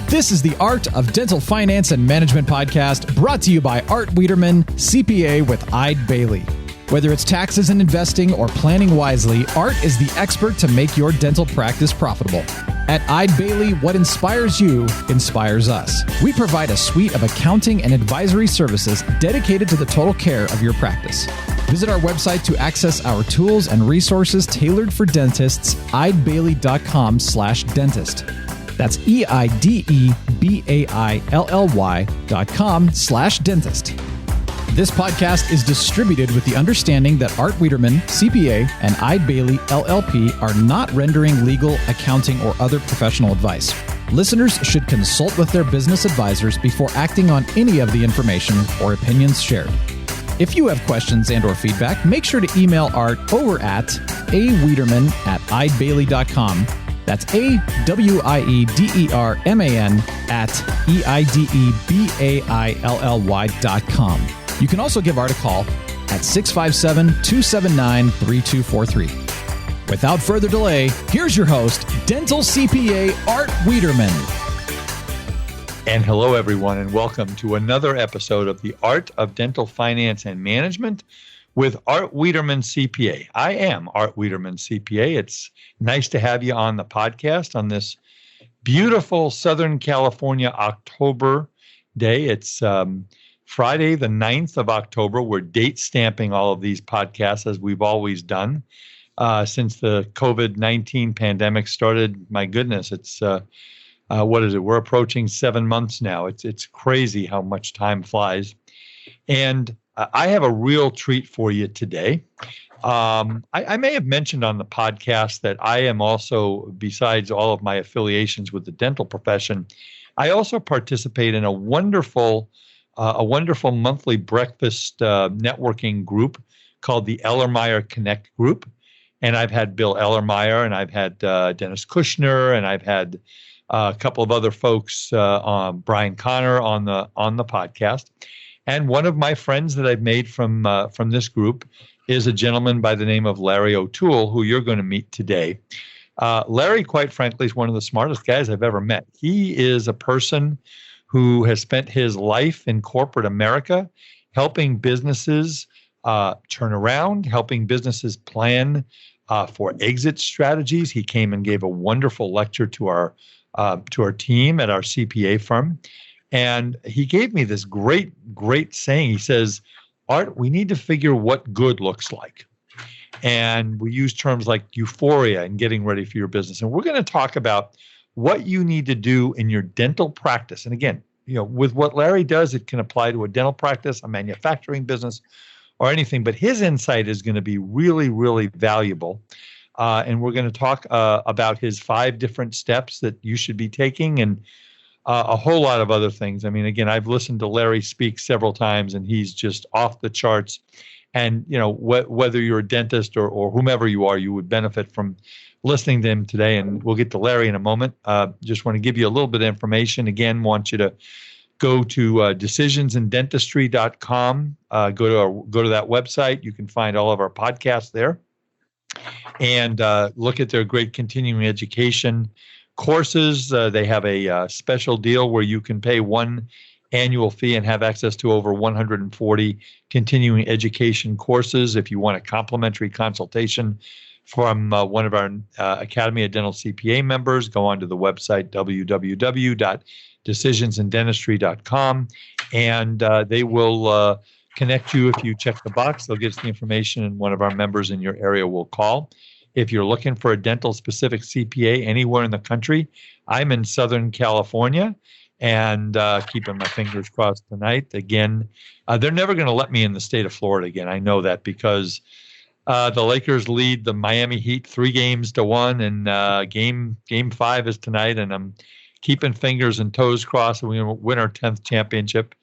This is the Art of Dental Finance and Management podcast, brought to you by Art Wiederman, CPA with Eide Bailey. Whether it's taxes and investing or planning wisely, Art is the expert to make your dental practice profitable. At Eide Bailey, what inspires you inspires us. We provide a suite of accounting and advisory services dedicated to the total care of your practice. Visit our website to access our tools and resources tailored for dentists, eidebailey.com/dentist. That's EIDEBAILLY.com/dentist. This podcast is distributed with the understanding that Art Wiederman, CPA, and Eide Bailey, LLP are not rendering legal, accounting, or other professional advice. Listeners should consult with their business advisors before acting on any of the information or opinions shared. If you have questions and or feedback, make sure to email Art over at awiederman@eidebailey.com. That's AWIEDERMAN at EIDEBAILLY.com. You can also give Art a call at 657-279-3243. Without further delay, here's your host, Dental CPA Art Wiederman. And hello, everyone, and welcome to another episode of the Art of Dental Finance and Management with Art Wiederman, CPA. I am Art Wiederman, CPA. It's nice to have you on the podcast on this beautiful Southern California October day. It's Friday, the 9th of October. We're date stamping all of these podcasts as we've always done since the COVID-19 pandemic started. My goodness, it's what is it? We're approaching 7 months now. It's crazy how much time flies. And I have a real treat for you today. I may have mentioned on the podcast that I am also, besides all of my affiliations with the dental profession, I also participate in a wonderful monthly breakfast networking group called the Ellermeyer Connect Group. And I've had Bill Ellermeyer, and I've had Dennis Kushner, and I've had a couple of other folks, Brian Connor on the podcast. And one of my friends that I've made from this group is a gentleman by the name of Larry O'Toole, who you're going to meet today. Larry, quite frankly, is one of the smartest guys I've ever met. He is a person who has spent his life in corporate America helping businesses turn around, helping businesses plan for exit strategies. He came and gave a wonderful lecture to our team at our CPA firm. And he gave me this great saying. He says, Art, we need to figure what good looks like. And we use terms like euphoria and getting ready for your business. And we're going to talk about what you need to do in your dental practice. And again, with what Larry does, it can apply to a dental practice, a manufacturing business, or anything. But his insight is going to be really, really valuable. And we're going to talk about his 5 different steps that you should be taking, and a whole lot of other things. I mean, again, I've listened to Larry speak several times, and he's just off the charts. And, whether you're a dentist or whomever you are, you would benefit from listening to him today. And we'll get to Larry in a moment. Just want to give you a little bit of information. Again, want you to go to decisionsindentistry.com. Go to that website. You can find all of our podcasts there. And look at their great continuing education courses. They have a special deal where you can pay one annual fee and have access to over 140 continuing education courses. If you want a complimentary consultation from one of our Academy of Dental CPA members, go onto the website www.decisionsindentistry.com, and they will connect you. If you check the box, they'll get us the information, and one of our members in your area will call. If you're looking for a dental-specific CPA anywhere in the country, I'm in Southern California, and keeping my fingers crossed tonight. Again, they're never going to let me in the state of Florida again. I know that because the Lakers lead the Miami Heat 3-1, and game 5 is tonight, and I'm keeping fingers and toes crossed, and we're going to win our 10th championship.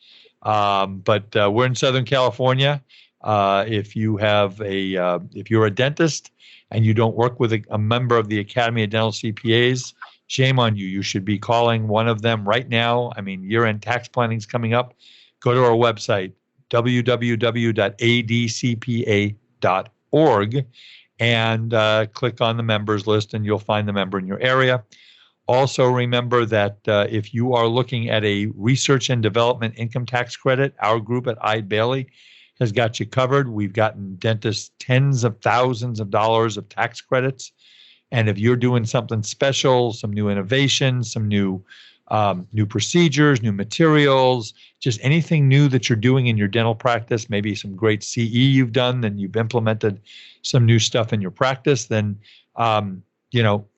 But we're in Southern California. If you're a dentist and you don't work with a member of the Academy of Dental CPAs, shame on you. You should be calling one of them right now. I mean, year-end tax planning is coming up. Go to our website, www.adcpa.org, and click on the members list, and you'll find the member in your area. Also, remember that if you are looking at a research and development income tax credit, our group at Eide Bailey has got you covered. We've gotten dentists tens of thousands of dollars of tax credits. And if you're doing something special, some new innovations, some new procedures, new materials, just anything new that you're doing in your dental practice, maybe some great CE you've done, then you've implemented some new stuff in your practice, then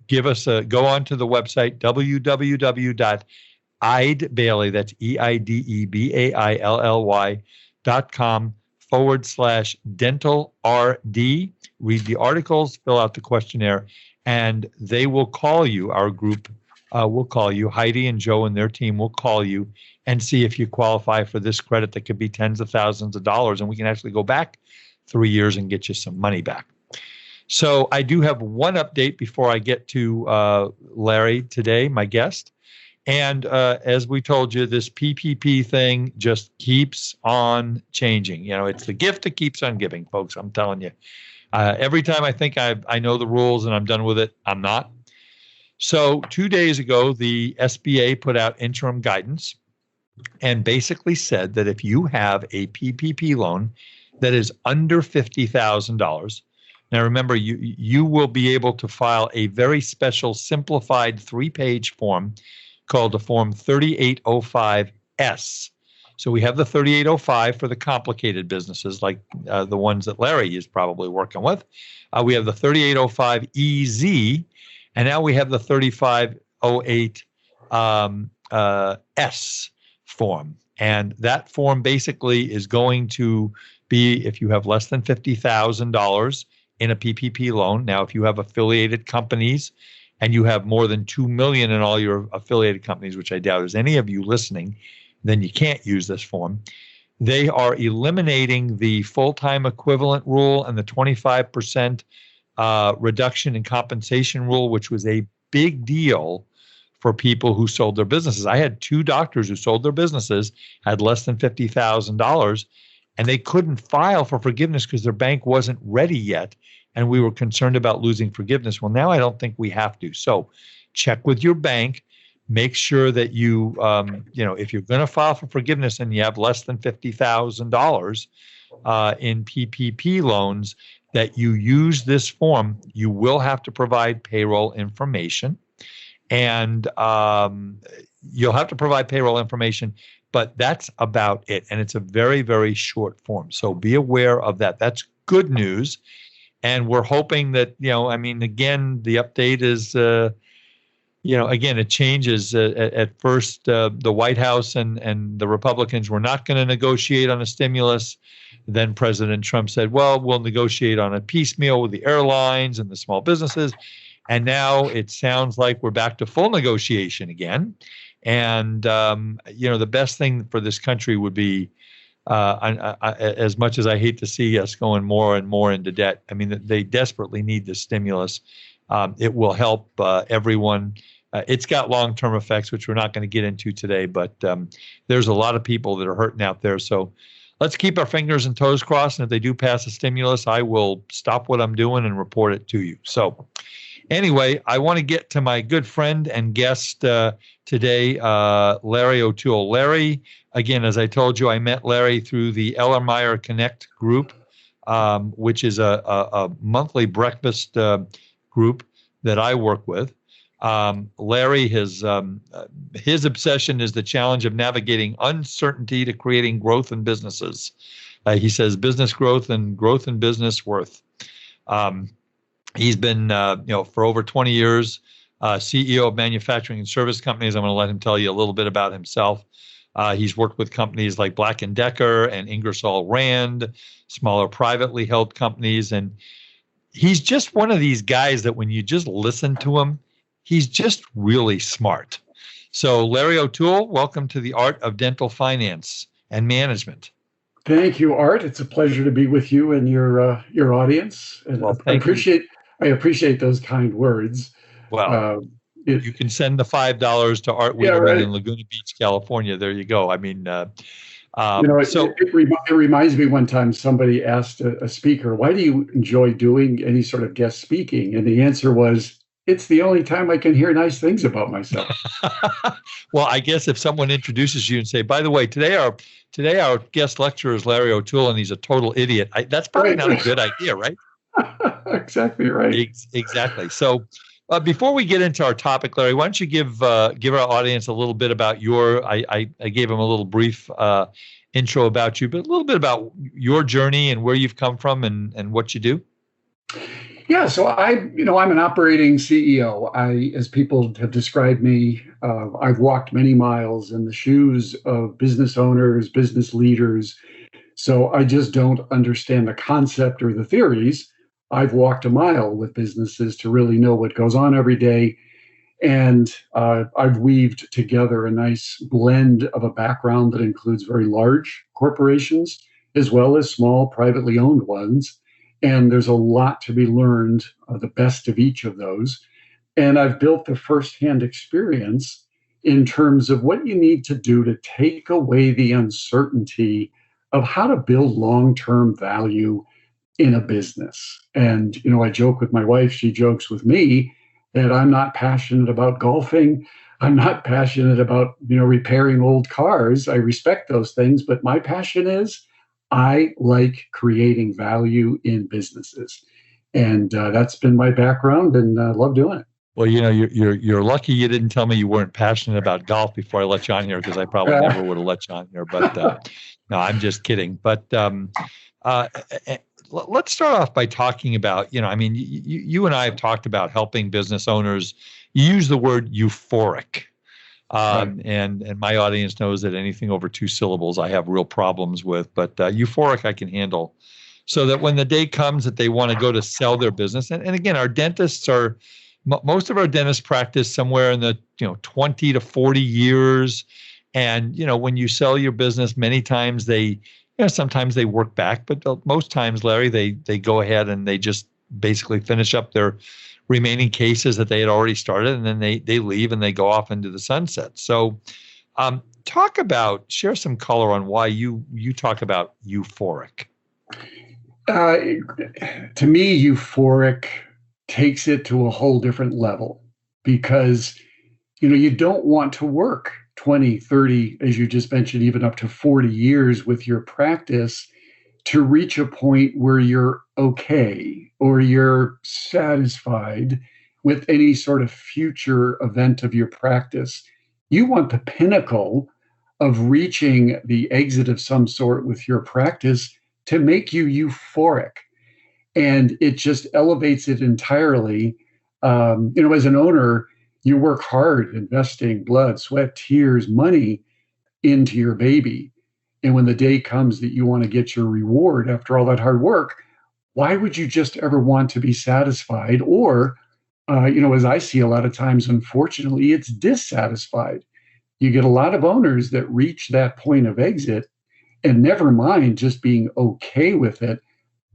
give us go on to the website www.eidebailey, that's EIDEBAILLY.com/dental RD. Read the articles, fill out the questionnaire, and they will call you. Our group will call you. Heidi and Joe and their team will call you and see if you qualify for this credit that could be tens of thousands of dollars, and we can actually go back 3 years and get you some money back. So I do have one update before I get to Larry today, my guest. And as we told you, this PPP thing just keeps on changing. It's the gift that keeps on giving, folks. I'm telling you. Every time I think I know the rules and I'm done with it, I'm not. So 2 days ago, the SBA put out interim guidance and basically said that if you have a PPP loan that is under $50,000, now remember, you will be able to file a very special simplified 3-page form called the Form 3805S. So we have the 3805 for the complicated businesses like the ones that Larry is probably working with. We have the 3805EZ, and now we have the 3508 S form. And that form basically is going to be if you have less than $50,000 in a PPP loan. Now, if you have affiliated companies and you have more than $2 million in all your affiliated companies, which I doubt is any of you listening, then you can't use this form. They are eliminating the full-time equivalent rule and the 25% reduction in compensation rule, which was a big deal for people who sold their businesses. I had 2 doctors who sold their businesses, had less than $50,000, and they couldn't file for forgiveness because their bank wasn't ready yet, and we were concerned about losing forgiveness. Well, now I don't think we have to. So check with your bank. Make sure that you, if you're going to file for forgiveness and you have less than $50,000 in PPP loans, that you use this form. You will have to provide payroll information, and you'll have to provide payroll information, but that's about it. And it's a very, very short form. So be aware of that. That's good news. And we're hoping that, again, the update is, again, it changes. At first, the White House and the Republicans were not going to negotiate on a stimulus. Then President Trump said, well, we'll negotiate on a piecemeal with the airlines and the small businesses. And now it sounds like we're back to full negotiation again. And, the best thing for this country would be, as much as I hate to see us going more and more into debt, they desperately need this stimulus. It will help everyone. It's got long-term effects, which we're not going to get into today, but there's a lot of people that are hurting out there. So let's keep our fingers and toes crossed. And if they do pass a stimulus, I will stop what I'm doing and report it to you. So anyway, I want to get to my good friend and guest today, Larry O'Toole. Larry, again, as I told you, I met Larry through the Ellermeyer Connect group, which is a monthly breakfast group that I work with. Larry, his obsession is the challenge of navigating uncertainty to creating growth in businesses. He says business growth and growth in business worth. He's been, for over 20 years, CEO of manufacturing and service companies. I'm going to let him tell you a little bit about himself. He's worked with companies like Black & Decker and Ingersoll Rand, smaller privately held companies. And he's just one of these guys that when you just listen to him, he's just really smart. So Larry O'Toole, welcome to the Art of Dental Finance and Management. Thank you, Art. It's a pleasure to be with you and your audience. And Well, I appreciate those kind words. Well, you can send the $5 to Art Wiederman in Laguna Beach, California. There you go. It reminds me one time somebody asked a speaker, why do you enjoy doing any sort of guest speaking? And the answer was, it's the only time I can hear nice things about myself. Well, I guess if someone introduces you and say, by the way, today our guest lecturer is Larry O'Toole, and he's a total idiot. That's probably Right. not a good idea, right? Exactly right. Exactly. So before we get into our topic, Larry, why don't you give our audience a little bit about I gave them a little brief intro about you, but a little bit about your journey and where you've come from and what you do. Yeah, so I'm an operating CEO. As people have described me, I've walked many miles in the shoes of business owners, business leaders. So I just don't understand the concept or the theories. I've walked a mile with businesses to really know what goes on every day. And I've weaved together a nice blend of a background that includes very large corporations as well as small privately owned ones. And there's a lot to be learned, the best of each of those. And I've built the firsthand experience in terms of what you need to do to take away the uncertainty of how to build long-term value in a business. And, I joke with my wife, she jokes with me that I'm not passionate about golfing. I'm not passionate about, repairing old cars. I respect those things, but my passion is I like creating value in businesses. And that's been my background, and I love doing it. Well, you're lucky you didn't tell me you weren't passionate about golf before I let you on here, because I probably never would have let you on here. But no, I'm just kidding. But let's start off by talking about, you and I have talked about helping business owners. You use the word euphoric. Right. And my audience knows that anything over 2 syllables I have real problems with, but euphoric I can handle. So that when the day comes that they want to go to sell their business, and again, our dentists most of our dentists practice somewhere in the 20 to 40 years, and when you sell your business, many times sometimes they work back, but most times, Larry, they go ahead and they just basically finish up their remaining cases that they had already started, and then they leave and they go off into the sunset. So share some color on why you talk about euphoric. To me, euphoric takes it to a whole different level, because, you don't want to work 20, 30, as you just mentioned, even up to 40 years with your practice to reach a point where you're okay or you're satisfied with any sort of future event of your practice. You want the pinnacle of reaching the exit of some sort with your practice to make you euphoric. And it just elevates it entirely. As an owner, you work hard investing blood, sweat, tears, money into your baby. And when the day comes that you want to get your reward after all that hard work, why would you just ever want to be satisfied? Or, as I see a lot of times, unfortunately, it's dissatisfied. You get a lot of owners that reach that point of exit, and never mind just being okay with it,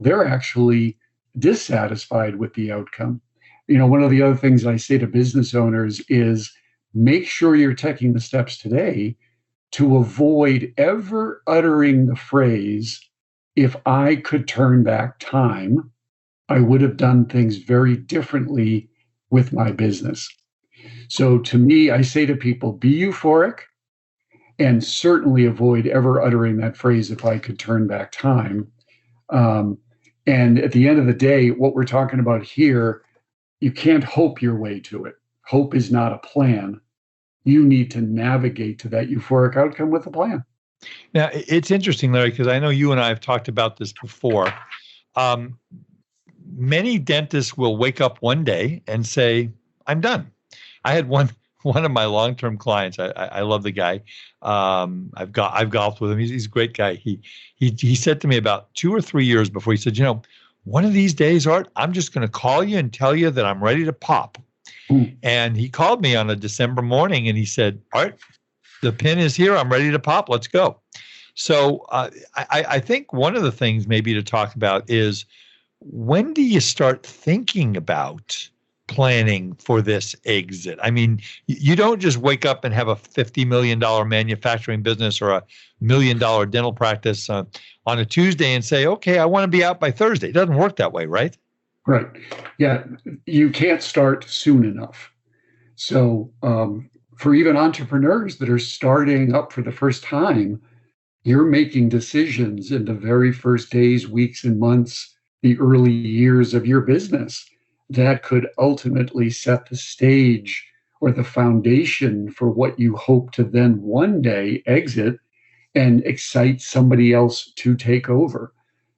they're actually dissatisfied with the outcome. One of the other things I say to business owners is make sure you're taking the steps today to avoid ever uttering the phrase, if I could turn back time, I would have done things very differently with my business. So to me, I say to people, be euphoric, and certainly avoid ever uttering that phrase, if I could turn back time. And at the end of the day, what we're talking about here, you can't hope your way to it. Hope is not a plan. You need to navigate to that euphoric outcome with a plan. Now, it's interesting, Larry, because I know you and I have talked about this before. Many dentists will wake up one day and say, I'm done. I had one of my long-term clients. I love the guy. I've golfed with him. He's a great guy. He said to me about 2 or 3 years before, he said, one of these days, Art, I'm just going to call you and tell you that I'm ready to pop. And he called me on a December morning and he said, Art, the pin is here. I'm ready to pop. Let's go. So I think one of the things maybe to talk about is, when do you start thinking about planning for this exit? I mean, you don't just wake up and have a $50 million manufacturing business or a $1 million dental practice on a Tuesday and say, okay, I want to be out by Thursday. It doesn't work that way, right? Right. Yeah. You can't start soon enough. So, for even entrepreneurs that are starting up for the first time, you're making decisions in the very first days, weeks, and months, the early years of your business that could ultimately set the stage or the foundation for what you hope to then one day exit and excite somebody else to take over.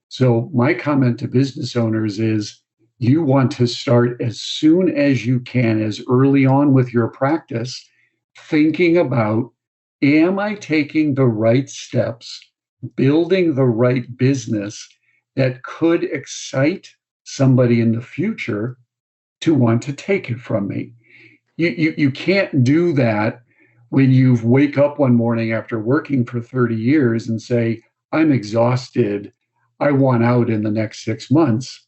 So, my comment to business owners is you want to start as soon as you can, as early on with your practice, thinking about, am I taking the right steps, building the right business that could excite somebody in the future to want to take it from me? You can't do that when you wake up one morning after working for 30 years and say, I'm exhausted. I want out in the next 6 months.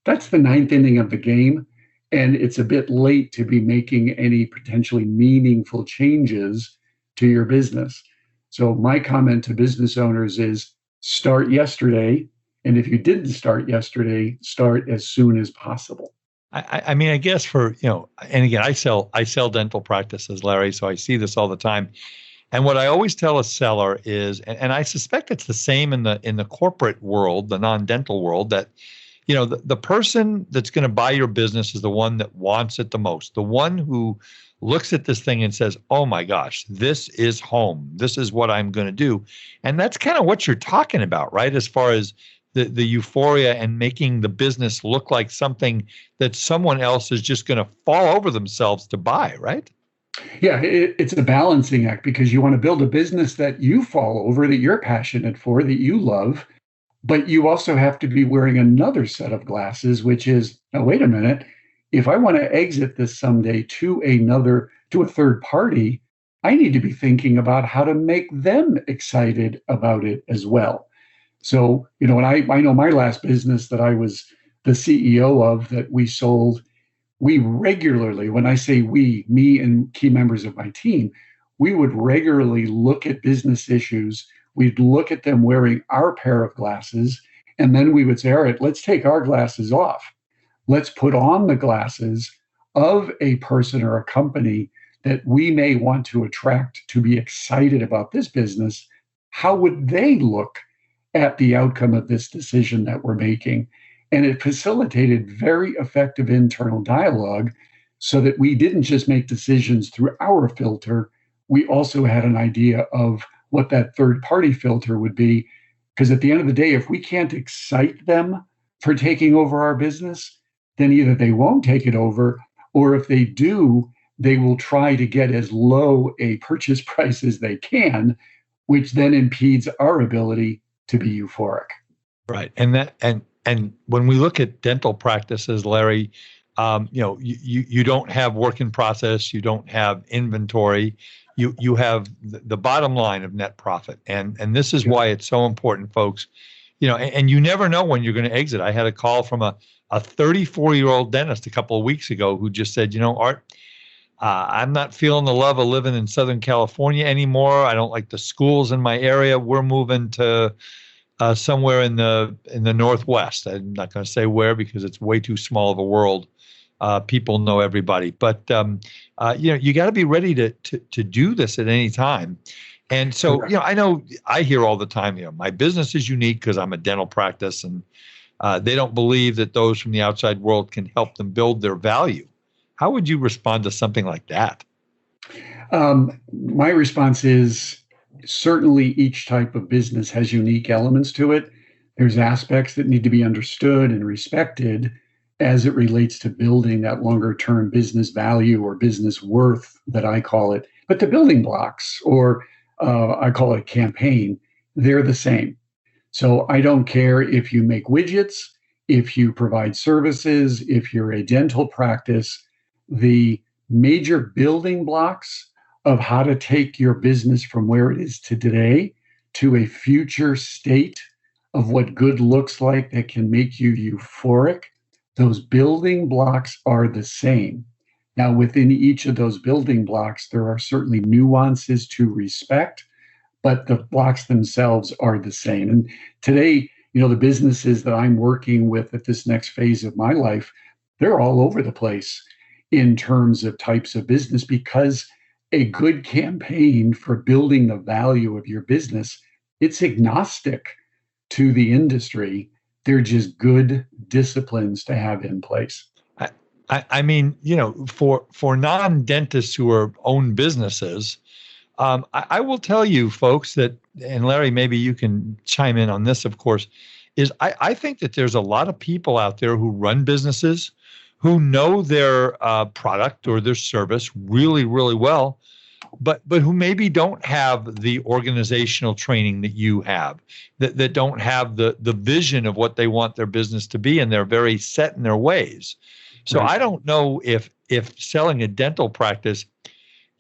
That's the ninth inning of the game. And it's a bit late to be making any potentially meaningful changes to your business. So, my comment to business owners is start yesterday. And if you didn't start yesterday, start as soon as possible. I mean, I guess and again, I sell dental practices, Larry, so I see this all the time. And what I always tell a seller is, and I suspect it's the same in the corporate world, the non-dental world, that the person that's going to buy your business is the one that wants it the most, the one who looks at this thing and says, "Oh my gosh, this is home. This is what I'm going to do," and that's kind of what you're talking about, right? As far as the euphoria and making the business look like something that someone else is just going to fall over themselves to buy, right? Yeah, it's a balancing act because you want to build a business that you fall over, that you're passionate for, that you love, but you also have to be wearing another set of glasses, which is, now, wait a minute, if I want to exit this someday to a third party, I need to be thinking about how to make them excited about it as well. So, and I know my last business that I was the CEO of that we sold, we regularly, when I say we, me and key members of my team, we would regularly look at business issues. We'd look at them wearing our pair of glasses, and then we would say, all right, let's take our glasses off. Let's put on the glasses of a person or a company that we may want to attract to be excited about this business. How would they look at the outcome of this decision that we're making? And it facilitated very effective internal dialogue so that we didn't just make decisions through our filter. We also had an idea of what that third party filter would be. Because at the end of the day, if we can't excite them for taking over our business, then either they won't take it over, or if they do, they will try to get as low a purchase price as they can, which then impedes our ability to be euphoric. Right. And when we look at dental practices, Larry, you don't have work in process, you don't have inventory, you have the bottom line of net profit, and this is why it's so important, folks. And you never know when you're going to exit. I had a call from a 34-year-old dentist a couple of weeks ago who just said, Art, I'm not feeling the love of living in Southern California anymore. I don't like the schools in my area. We're moving to somewhere in the Northwest. I'm not going to say where because it's way too small of a world. People know everybody, but you got to be ready to do this at any time. And so, I know I hear all the time, my business is unique because I'm a dental practice, and they don't believe that those from the outside world can help them build their value. How would you respond to something like that? My response is certainly each type of business has unique elements to it. There's aspects that need to be understood and respected as it relates to building that longer term business value or business worth that I call it. But the building blocks, or I call it campaign, they're the same. So I don't care if you make widgets, if you provide services, if you're a dental practice, the major building blocks of how to take your business from where it is to today to a future state of what good looks like that can make you euphoric, those building blocks are the same. Now, within each of those building blocks, there are certainly nuances to respect, but the blocks themselves are the same. And today, The businesses that I'm working with at this next phase of my life, they're all over the place in terms of types of business, because a good campaign for building the value of your business, it's agnostic to the industry. They're just good disciplines to have in place. I mean, for non-dentists who own businesses, I will tell you, folks, that, and Larry, maybe you can chime in on this, of course, is I think that there's a lot of people out there who run businesses who know their product or their service really, really well, but who maybe don't have the organizational training that you have, that don't have the vision of what they want their business to be, and they're very set in their ways. So Right. I don't know if selling a dental practice,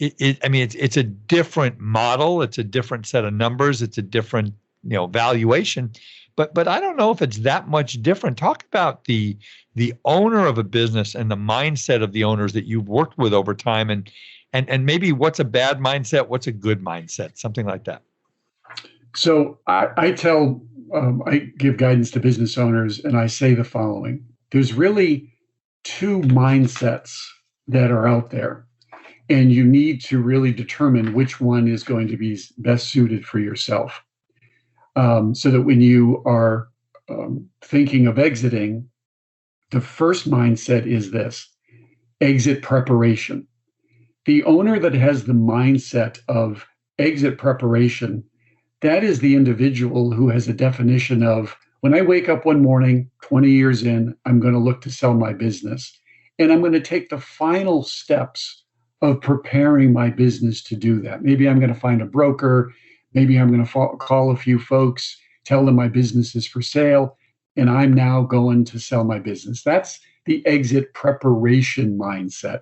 it's a different model, it's a different set of numbers, it's a different valuation, but I don't know if it's that much different. Talk about the owner of a business and the mindset of the owners that you've worked with over time, and maybe what's a bad mindset, what's a good mindset, something like that. So I give guidance to business owners, and I say the following: there's really two mindsets that are out there, and you need to really determine which one is going to be best suited for yourself. So that when you are thinking of exiting, the first mindset is this: exit preparation. The owner that has the mindset of exit preparation, that is the individual who has a definition of, when I wake up one morning, 20 years in, I'm going to look to sell my business. And I'm going to take the final steps of preparing my business to do that. Maybe I'm going to find a broker. Maybe I'm going to call a few folks, tell them my business is for sale, and I'm now going to sell my business. That's the exit preparation mindset.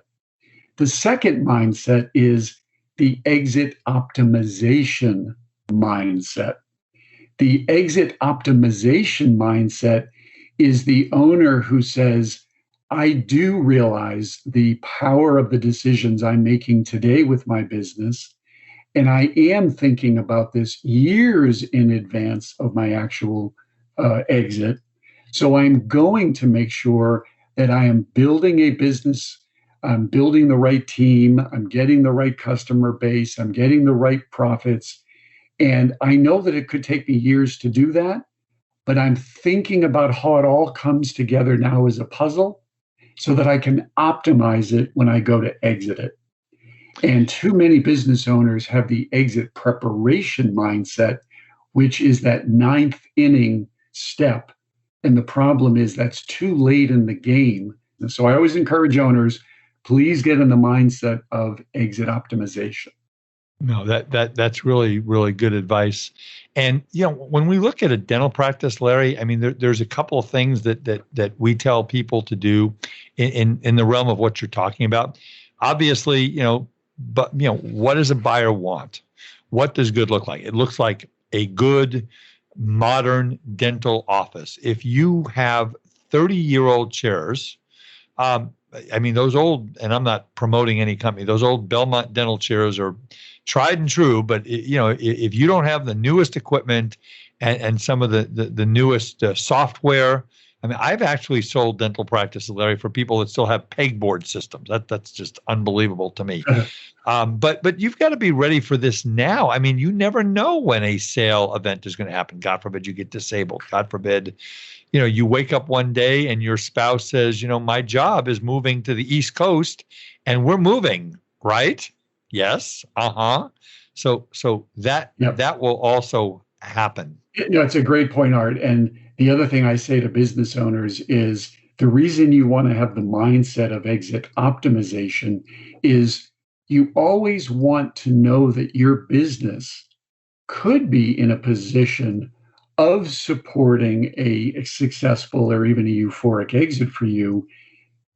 The second mindset is the exit optimization mindset. The exit optimization mindset is the owner who says, I do realize the power of the decisions I'm making today with my business, and I am thinking about this years in advance of my actual exit. So I'm going to make sure that I am building a business, I'm building the right team, I'm getting the right customer base, I'm getting the right profits. And I know that it could take me years to do that, but I'm thinking about how it all comes together now as a puzzle so that I can optimize it when I go to exit it. And too many business owners have the exit preparation mindset, which is that ninth inning step. And the problem is that's too late in the game. And so I always encourage owners, please get in the mindset of exit optimization. No, that's really, really good advice. And when we look at a dental practice, Larry, I mean, there's a couple of things that we tell people to do in the realm of what you're talking about. Obviously, but what does a buyer want? What does good look like? It looks like a good, modern dental office. If you have 30-year-old chairs, I mean, those old, and I'm not promoting any company, those old Belmont dental chairs are tried and true, but if you don't have the newest equipment and some of the newest software, I mean, I've actually sold dental practices, Larry, for people that still have pegboard systems. That's just unbelievable to me. But you've got to be ready for this now. I mean, you never know when a sale event is going to happen. God forbid you get disabled. God forbid, you wake up one day and your spouse says, my job is moving to the East Coast and we're moving, right? Yes. So that will also happen. It's a great point, Art. And the other thing I say to business owners is the reason you want to have the mindset of exit optimization is you always want to know that your business could be in a position of supporting a successful or even a euphoric exit for you,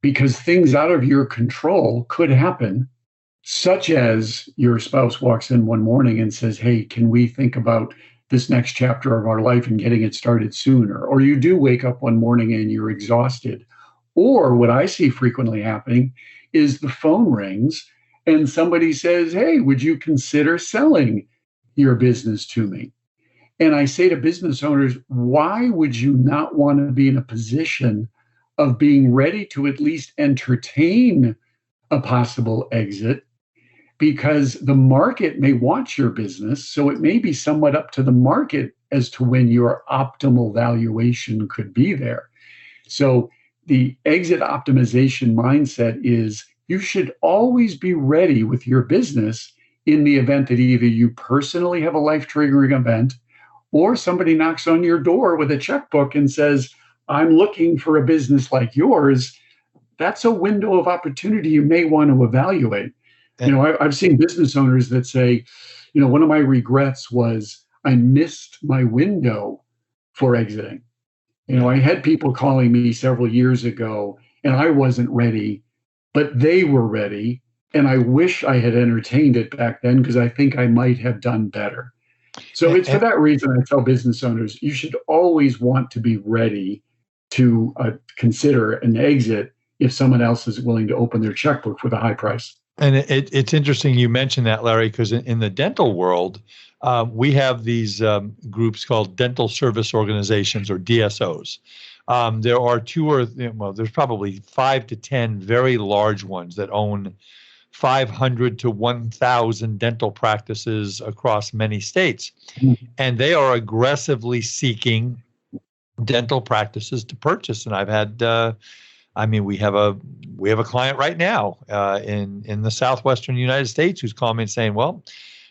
because things out of your control could happen, such as your spouse walks in one morning and says, hey, can we think about this next chapter of our life and getting it started sooner? Or you do wake up one morning and you're exhausted. Or what I see frequently happening is the phone rings and somebody says, hey, would you consider selling your business to me? And I say to business owners, why would you not want to be in a position of being ready to at least entertain a possible exit? Because the market may want your business. So it may be somewhat up to the market as to when your optimal valuation could be there. So the exit optimization mindset is you should always be ready with your business in the event that either you personally have a life triggering event or somebody knocks on your door with a checkbook and says, I'm looking for a business like yours. That's a window of opportunity you may want to evaluate. I've seen business owners that say, one of my regrets was I missed my window for exiting. I had people calling me several years ago and I wasn't ready, but they were ready. And I wish I had entertained it back then because I think I might have done better. So it's for that reason I tell business owners, you should always want to be ready to consider an exit if someone else is willing to open their checkbook with a high price. And it's interesting you mentioned that, Larry, because in the dental world, we have these groups called dental service organizations, or DSOs. There are there's probably 5 to 10 very large ones that own 500 to 1,000 dental practices across many states. Mm-hmm. And they are aggressively seeking dental practices to purchase. And I've had we have a client right now in the southwestern United States who's calling me and saying, "Well,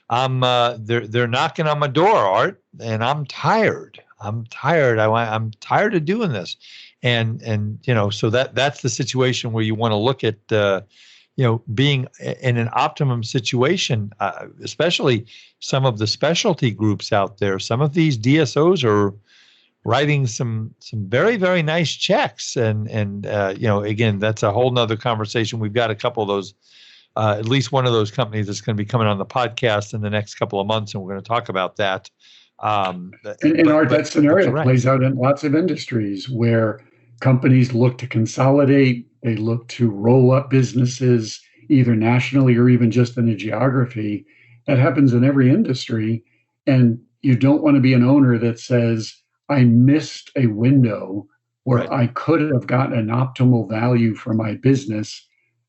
they're knocking on my door, Art, and I'm tired. I'm tired. I'm tired of doing this." And so that's the situation where you want to look at being in an optimum situation, especially some of the specialty groups out there. Some of these DSOs are writing some very, very nice checks. And again, that's a whole nother conversation. We've got a couple of those, at least one of those companies that's going to be coming on the podcast in the next couple of months, and we're going to talk about that. That scenario plays out in lots of industries where companies look to consolidate, they look to roll up businesses, either nationally or even just in a geography. That happens in every industry. And you don't want to be an owner that says, I missed a window where I could have gotten an optimal value for my business.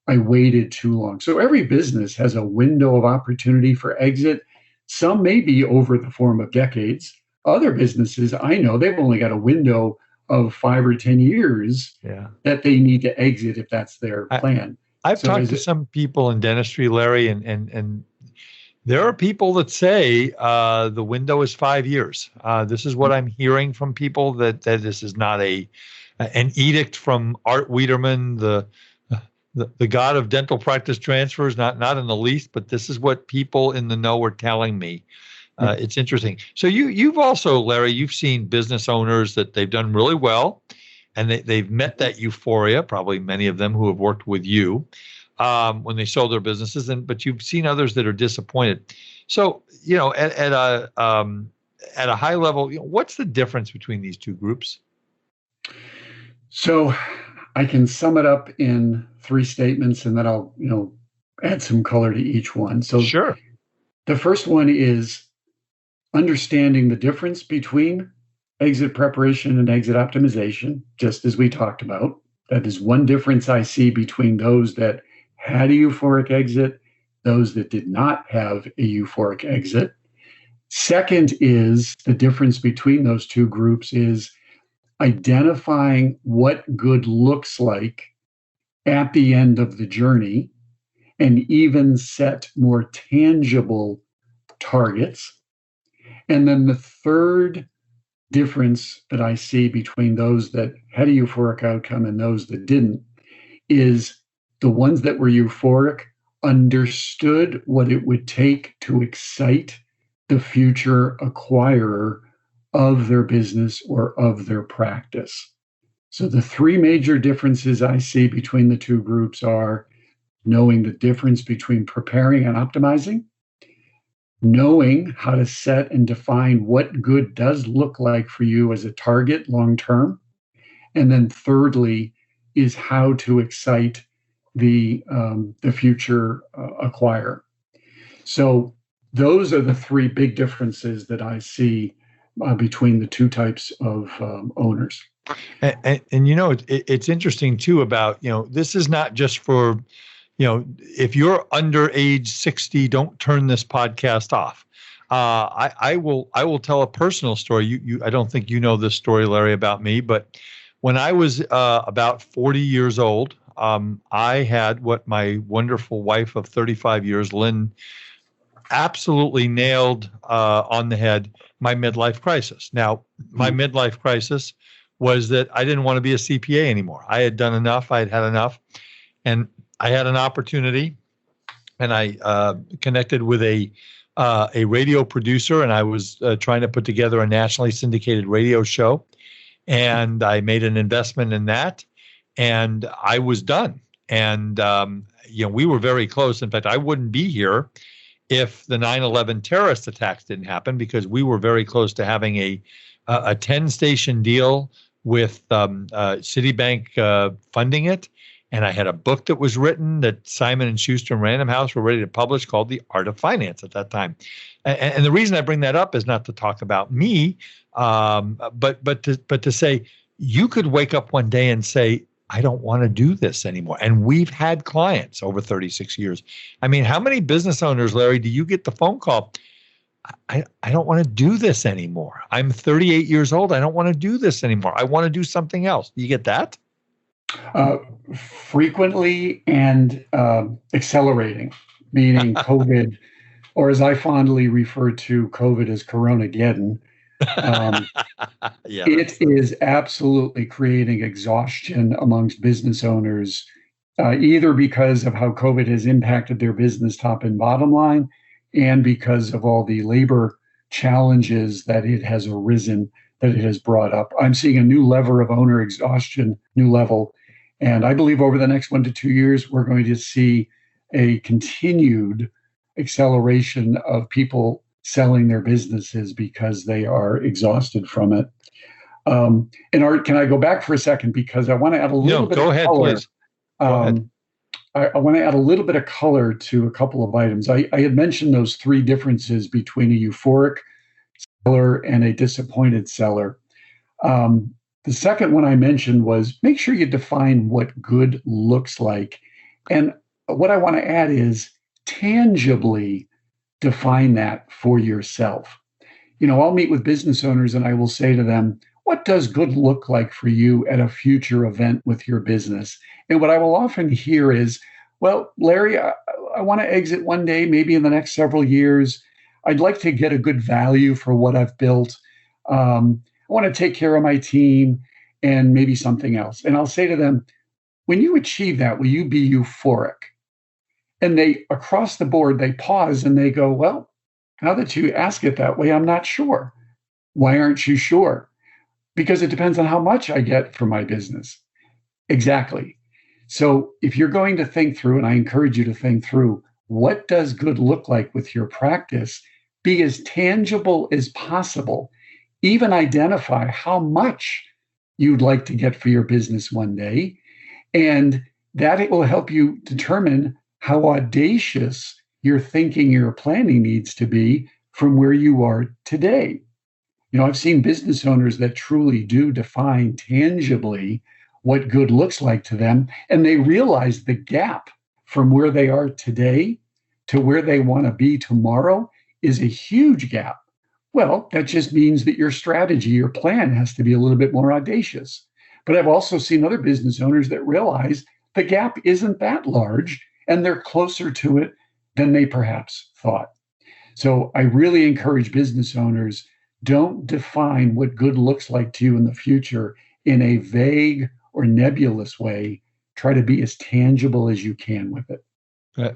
I waited too long. So every business has a window of opportunity for exit. Some may be over the form of decades. Other businesses, I know they've only got a window of 5 or 10 years that they need to exit if that's their plan. I've talked to some people in dentistry, Larry, and there are people that say the window is 5 years. This is what I'm hearing from people, that this is not an edict from Art Wiederman, the god of dental practice transfers, not in the least, but this is what people in the know are telling me. It's interesting. So you've also, Larry, you've seen business owners that they've done really well, and they've met that euphoria, probably many of them who have worked with you when they sold their businesses, but you've seen others that are disappointed. So, at a high level, what's the difference between these two groups? So I can sum it up in 3 statements, and then I'll, add some color to each one. So sure. The first one is understanding the difference between exit preparation and exit optimization, just as we talked about. That is one difference I see between those that had a euphoric exit, those that did not have a euphoric exit. Second is the difference between those two groups is identifying what good looks like at the end of the journey, and even set more tangible targets. And then the third difference that I see between those that had a euphoric outcome and those that didn't is the ones that were euphoric understood what it would take to excite the future acquirer of their business or of their practice. So the 3 major differences I see between the two groups are knowing the difference between preparing and optimizing, knowing how to set and define what good does look like for you as a target long term, and then thirdly is how to excite the future acquirer. So those are the 3 big differences that I see between the two types of owners. And it's interesting too about, this is not just for, if you're under age 60, don't turn this podcast off. I will tell a personal story. I don't think you know this story, Larry, about me, but when I was about 40 years old, I had what my wonderful wife of 35 years, Lynn, absolutely nailed on the head, my midlife crisis. Now, my midlife crisis was that I didn't want to be a CPA anymore. I had done enough. I had had enough. And I had an opportunity, and I connected with a radio producer, and I was trying to put together a nationally syndicated radio show. And I made an investment in that, and I was done. And, we were very close. In fact, I wouldn't be here if the 9/11 terrorist attacks didn't happen, because we were very close to having a 10-station deal with Citibank funding it. And I had a book that was written that Simon & Schuster and Random House were ready to publish called The Art of Finance at that time. And the reason I bring that up is not to talk about me, but to say you could wake up one day and say, I don't want to do this anymore. And we've had clients over 36 years. I mean, how many business owners, Larry, do you get the phone call? I don't want to do this anymore. I'm 38 years old. I don't want to do this anymore. I want to do something else. Do you get that? Frequently and accelerating, meaning COVID, or as I fondly refer to COVID as Coronagideon. It is absolutely creating exhaustion amongst business owners, either because of how COVID has impacted their business top and bottom line, and because of all the labor challenges that it has arisen, that it has brought up. I'm seeing a new level of owner exhaustion, new level. And I believe over the next 1 to 2 years, we're going to see a continued acceleration of people selling their businesses because they are exhausted from it. And Art, can I go back for a second? Because I want to add a little bit of color. Go ahead, please. Go ahead. I want to add a little bit of color to a couple of items. I had mentioned those three differences between a euphoric seller and a disappointed seller. The second one I mentioned was make sure you define what good looks like. And what I want to add is tangibly define that for yourself. I'll meet with business owners and I will say to them, what does good look like for you at a future event with your business? And what I will often hear is, well, Larry, I want to exit one day, maybe in the next several years. I'd like to get a good value for what I've built. I want to take care of my team and maybe something else. And I'll say to them, when you achieve that, will you be euphoric? And they, across the board, they pause and they go, well, now that you ask it that way, I'm not sure. Why aren't you sure? Because it depends on how much I get for my business. Exactly. So if you're going to think through, and I encourage you to think through, what does good look like with your practice? Be as tangible as possible. Even identify how much you'd like to get for your business one day. And that it will help you determine how audacious your thinking, your planning needs to be from where you are today. I've seen business owners that truly do define tangibly what good looks like to them, and they realize the gap from where they are today to where they want to be tomorrow is a huge gap. Well, that just means that your strategy, your plan has to be a little bit more audacious. But I've also seen other business owners that realize the gap isn't that large and they're closer to it than they perhaps thought. So I really encourage business owners, don't define what good looks like to you in the future in a vague or nebulous way. Try to be as tangible as you can with it.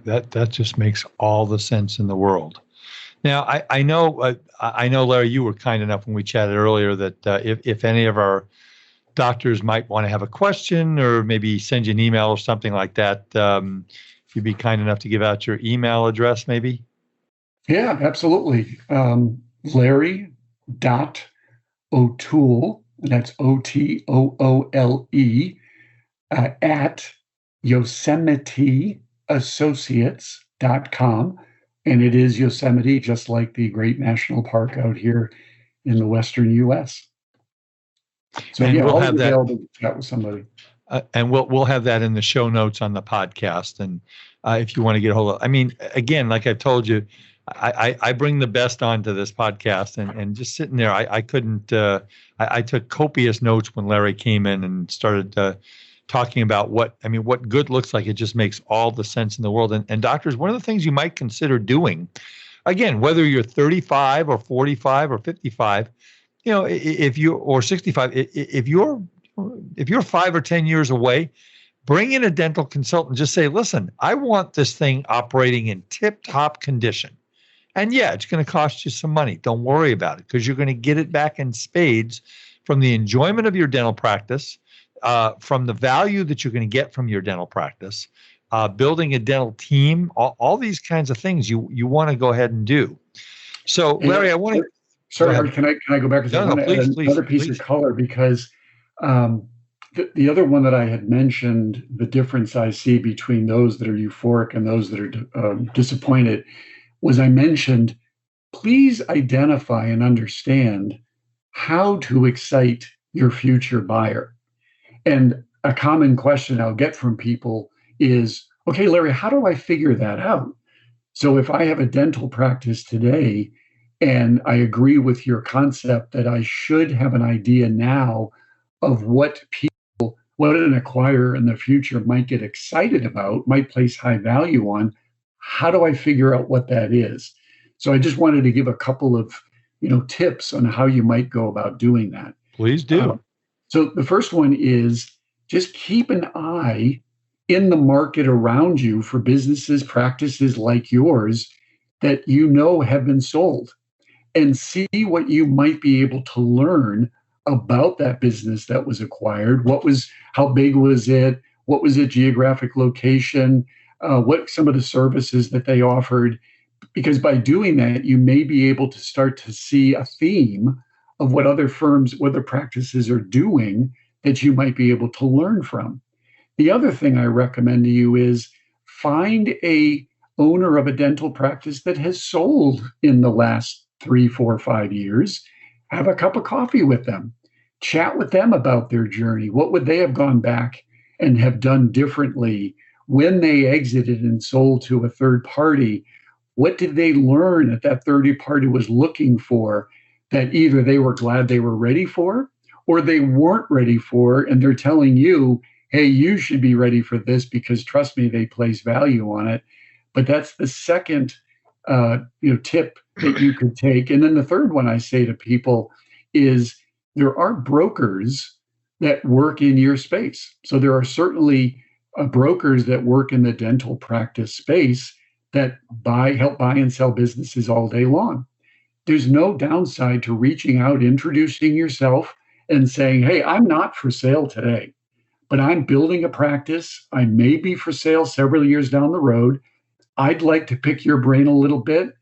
That just makes all the sense in the world. Now, I know, Larry, you were kind enough when we chatted earlier that if any of our doctors might want to have a question or maybe send you an email or something like that, if you'd be kind enough to give out your email address, maybe. Yeah, absolutely. Larry.O'Toole, that's OTOOLE, at YosemiteAssociates.com. And it is Yosemite, just like the great national park out here in the Western U.S. So And yeah, we'll always have that. available to chat with somebody. And we'll have that in the show notes on the podcast. And if you want to get a hold of, I mean, again, like I told you, I bring the best onto this podcast, and just sitting there, I couldn't. I took copious notes when Larry came in and started talking about what good looks like. It just makes all the sense in the world. And doctors, one of the things you might consider doing, again, whether you're 35 or 45 or 55, if you or 65, if you're 5 or 10 years away, bring in a dental consultant. Just say, listen, I want this thing operating in tip-top condition. And yeah, it's going to cost you some money. Don't worry about it, because you're going to get it back in spades from the enjoyment of your dental practice, from the value that you're going to get from your dental practice, building a dental team, all these kinds of things you want to go ahead and do. So, Larry, I want to. Sorry, Art, can I go back? No, I want to add another piece of color, because the other one that I had mentioned, the difference I see between those that are euphoric and those that are disappointed, was I mentioned, please identify and understand how to excite your future buyer. And a common question I'll get from people is, okay, Larry, how do I figure that out? So if I have a dental practice today, and I agree with your concept that I should have an idea now of what an acquirer in the future might get excited about, might place high value on, how do I figure out what that is? So I just wanted to give a couple of tips on how you might go about doing that. Please do. So the first one is just keep an eye in the market around you for businesses, practices like yours that have been sold, and see what you might be able to learn about that business that was acquired. How big was it? What was its geographic location? What some of the services that they offered? Because by doing that, you may be able to start to see a theme of what other firms, what other practices are doing that you might be able to learn from. The other thing I recommend to you is find a owner of a dental practice that has sold in the last 3, 4, 5 years. Have a cup of coffee with them. Chat with them about their journey. What would they have gone back and have done differently when they exited and sold to a third party? What did they learn that third party was looking for that either they were glad they were ready for, or they weren't ready for, and they're telling you, hey, you should be ready for this because trust me, they place value on it. But that's the second tip that you could take. And then the third one I say to people is there are brokers that work in your space. So there are certainly brokers that work in the dental practice space that help buy and sell businesses all day long. There's no downside to reaching out, introducing yourself, and saying, hey, I'm not for sale today, but I'm building a practice. I may be for sale several years down the road. I'd like to pick your brain a little bit,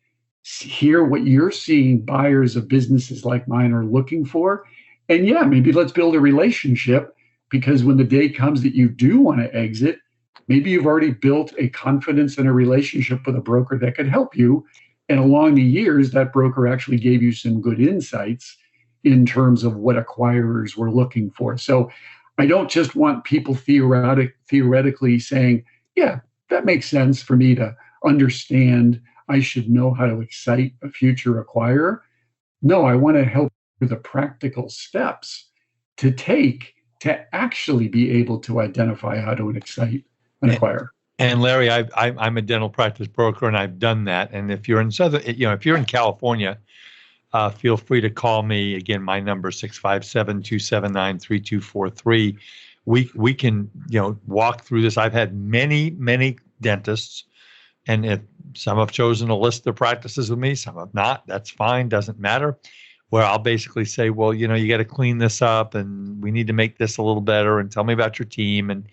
hear what you're seeing buyers of businesses like mine are looking for. And yeah, maybe let's build a relationship, because when the day comes that you do want to exit, maybe you've already built a confidence and a relationship with a broker that could help you. And along the years, that broker actually gave you some good insights in terms of what acquirers were looking for. So I don't just want people theoretically saying, yeah, that makes sense for me to understand. I should know how to excite a future acquirer. No, I want to help with the practical steps to take to actually be able to identify how to excite an acquirer. And Larry, I'm a dental practice broker, and I've done that. And if you're in if you're in California, feel free to call me. Again, my number is 657-279-3243. We can walk through this. I've had many dentists, and if some have chosen to list their practices with me, some have not. That's fine, doesn't matter. Where I'll basically say, well, you got to clean this up, and we need to make this a little better, and tell me about your team, and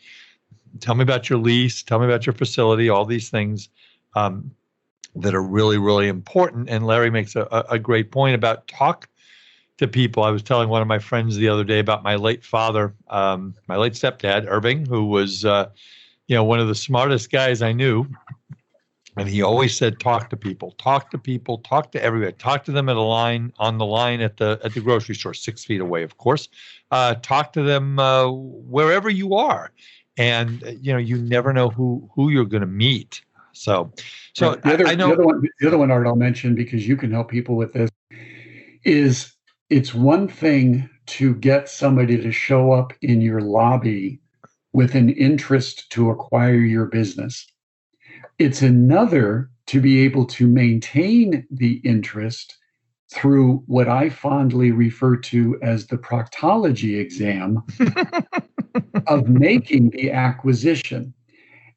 tell me about your lease, tell me about your facility, all these things that are really, really important. And Larry makes a great point about talk to people. I was telling one of my friends the other day about my late father, my late stepdad, Irving, who was, one of the smartest guys I knew. And he always said, talk to people, talk to everybody, talk to them on the line at the grocery store, 6 feet away, of course. Talk to them wherever you are. And, you never know who you're going to meet. So I know. The other one, Art, I'll mention, because you can help people with this, is it's one thing to get somebody to show up in your lobby with an interest to acquire your business. It's another to be able to maintain the interest through what I fondly refer to as the proctology exam of making the acquisition.